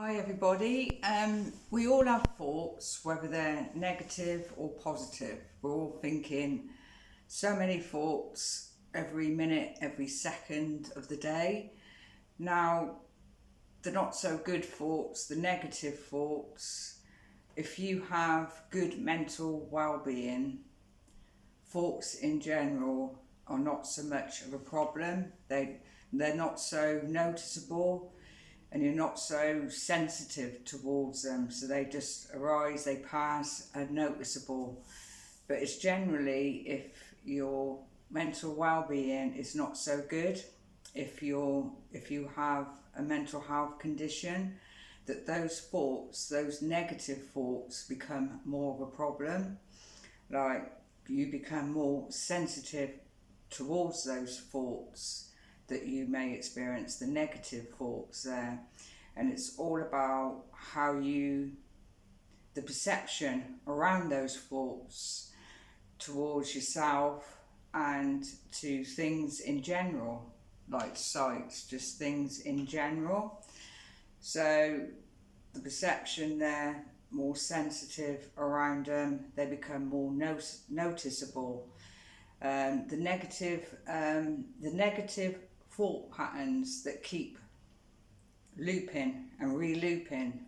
Hi everybody. We all have thoughts, whether they're negative or positive. We're all thinking so many thoughts every minute, every second of the day. Now, the not so good thoughts, the negative thoughts, if you have good mental well-being, thoughts in general are not so much of a problem. They're not so noticeable, and you're not so sensitive towards them, so they just arise, they pass, unnoticeable. But it's generally if your mental well-being is not so good, if you have a mental health condition, that those thoughts, those negative thoughts, become more of a problem. Like, you become more sensitive towards those thoughts that you may experience, the negative thoughts there. And it's all about the perception around those thoughts towards yourself and to things in general, like sights, just things in general. So the perception there, more sensitive around them, they become more noticeable. The negative thought patterns that keep looping and re-looping,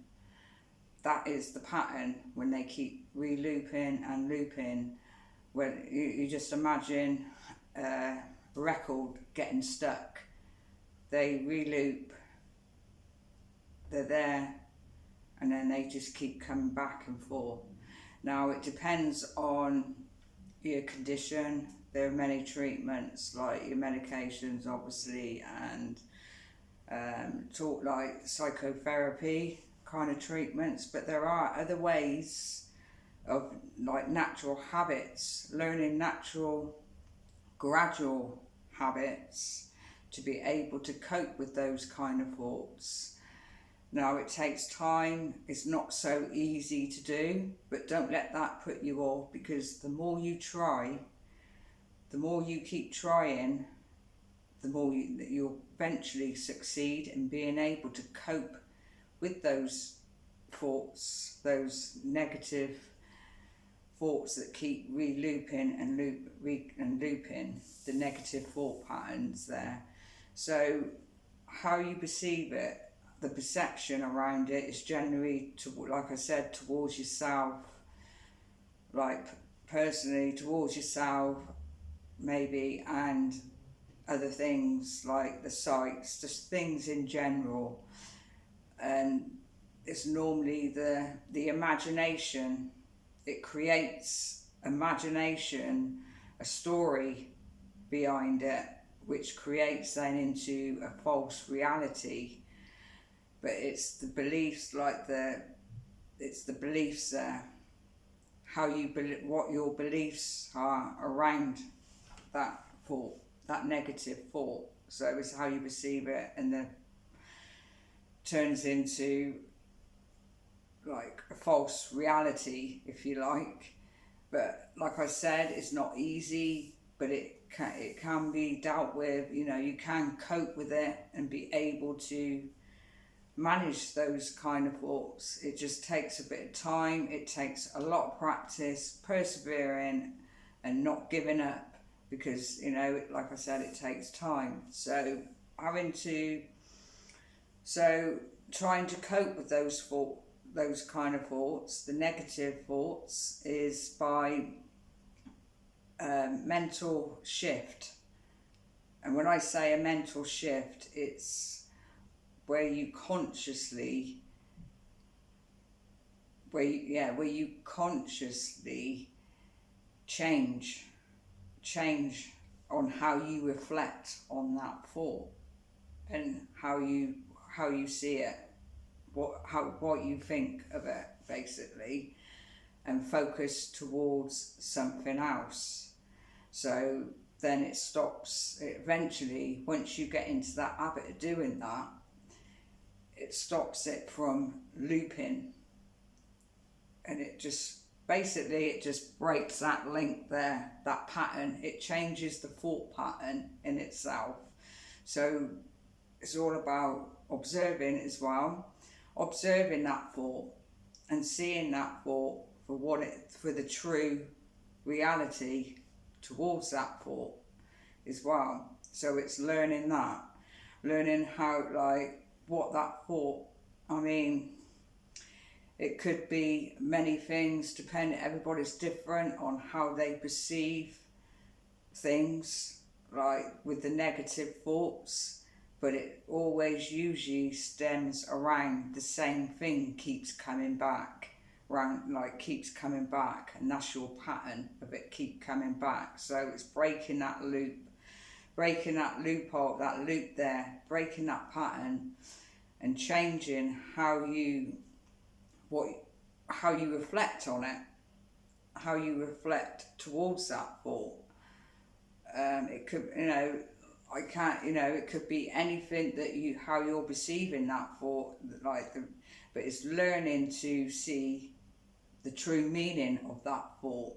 that is the pattern. When they keep re-looping and looping, when you just imagine a record getting stuck, they re-loop, they're there, and then they just keep coming back and forth. Now, it depends on your condition. There are many treatments, like your medications obviously, and talk like psychotherapy kind of treatments, but there are other ways of, like, natural habits, learning natural gradual habits to be able to cope with those kind of thoughts. Now, it takes time, it's not so easy to do, but don't let that put you off, because the more you try, the more you keep trying, the more you'll eventually succeed in being able to cope with those thoughts, those negative thoughts that keep re-looping and looping, the negative thought patterns there. So how you perceive it, the perception around it, is generally, like I said, towards yourself, like personally towards yourself maybe, and other things like the sights, just things in general. And it's normally the imagination. It creates imagination, a story behind it, which creates then into a false reality. But it's the beliefs, it's the beliefs there, what your beliefs are around that thought, that negative thought. So it's how you perceive it, and then turns into like a false reality, if you like. But like I said, it's not easy, but it can be dealt with. You can cope with it and be able to manage those kind of thoughts. It just takes a bit of time, it takes a lot of practice, persevering and not giving up, because like I said, it takes time. So trying to cope with those kind of thoughts, the negative thoughts, is by mental shift. And when I say a mental shift, it's where you consciously change on how you reflect on that thought, and how you see it, what you think of it, basically, and focus towards something else. So then it stops. Eventually, once you get into that habit of doing that, it stops it from looping, and it just breaks that link there, that pattern. It changes the thought pattern in itself. So it's all about observing as well, observing that thought and seeing that thought for for the true reality towards that thought as well. So it's learning how, like, what that thought, I mean, it could be many things, depending, everybody's different on how they perceive things, like with the negative thoughts, but it always usually stems around the same thing, keeps coming back, keeps coming back, and that's your pattern of it keep coming back. So it's breaking that loop there, breaking that pattern, and changing how you reflect on it, how you reflect towards that thought. It could, it could be anything that how you're perceiving that thought, but it's learning to see the true meaning of that thought.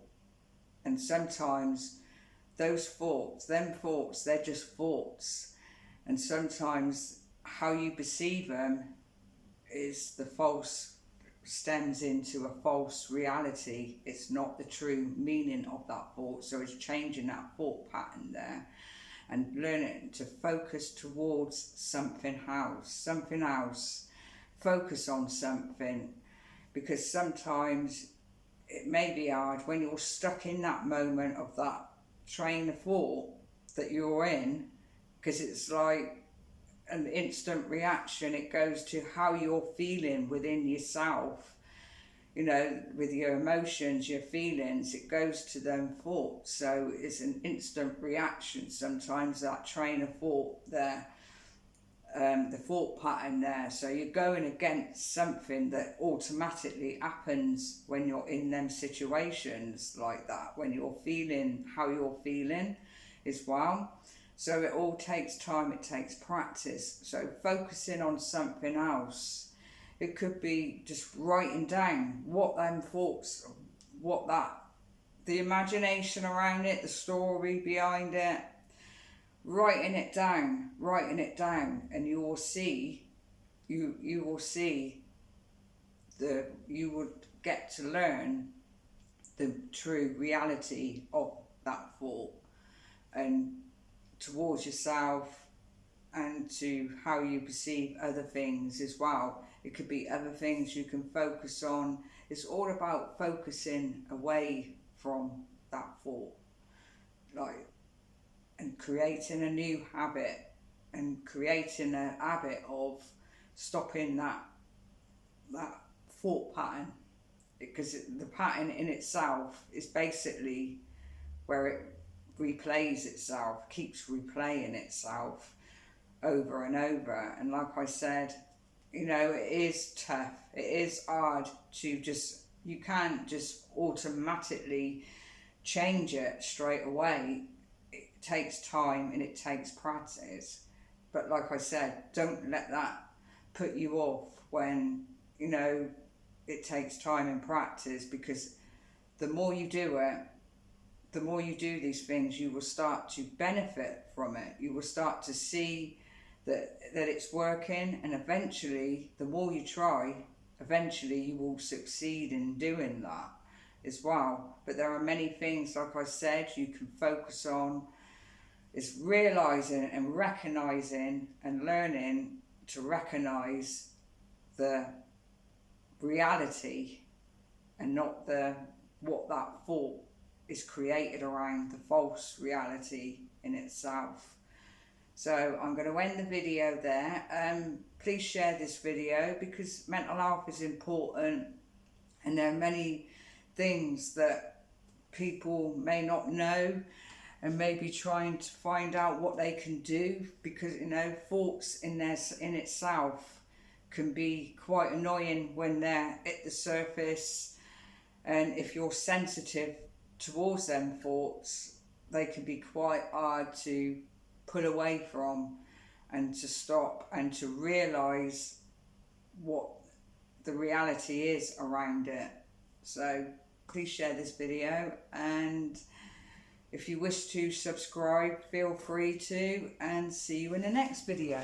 And sometimes those thoughts, they're just thoughts, and sometimes how you perceive them stems into a false reality. It's not the true meaning of that thought. So it's changing that thought pattern there and learning to focus towards something else, focus on something, because sometimes it may be hard when you're stuck in that moment of that train of thought that you're in, because it's like an instant reaction. It goes to how you're feeling within yourself, with your emotions, your feelings, it goes to them thoughts. So it's an instant reaction sometimes, that train of thought there, the thought pattern there. So you're going against something that automatically happens when you're in them situations like that, when you're feeling how you're feeling as well. So it all takes time, it takes practice. So focusing on something else, it could be just writing down what them thoughts, the imagination around it, the story behind it, writing it down, and you will get to learn the true reality of that thought, and towards yourself, and to how you perceive other things as well. It could be other things you can focus on. It's all about focusing away from that thought, and creating a new habit, and creating a habit of stopping that thought pattern, because the pattern in itself is basically where it replays itself, keeps replaying itself over and over. And like I said, it is tough, it is hard to you can't just automatically change it straight away. It takes time and it takes practice. But like I said, don't let that put you off when it takes time and practice, because the more you do it, the more you do these things, you will start to benefit from it. You will start to see that it's working, and eventually, the more you try, eventually you will succeed in doing that as well. But there are many things, like I said, you can focus on. It's realising and recognising and learning to recognise the reality, and not what that thought is created around, the false reality in itself. So I'm going to end the video there. Please share this video, because mental health is important, and there are many things that people may not know, and maybe trying to find out what they can do, because thoughts in itself can be quite annoying when they're at the surface, and if you're sensitive towards them thoughts, they can be quite hard to pull away from, and to stop, and to realise what the reality is around it. So please share this video, and if you wish to subscribe, feel free to, and see you in the next video.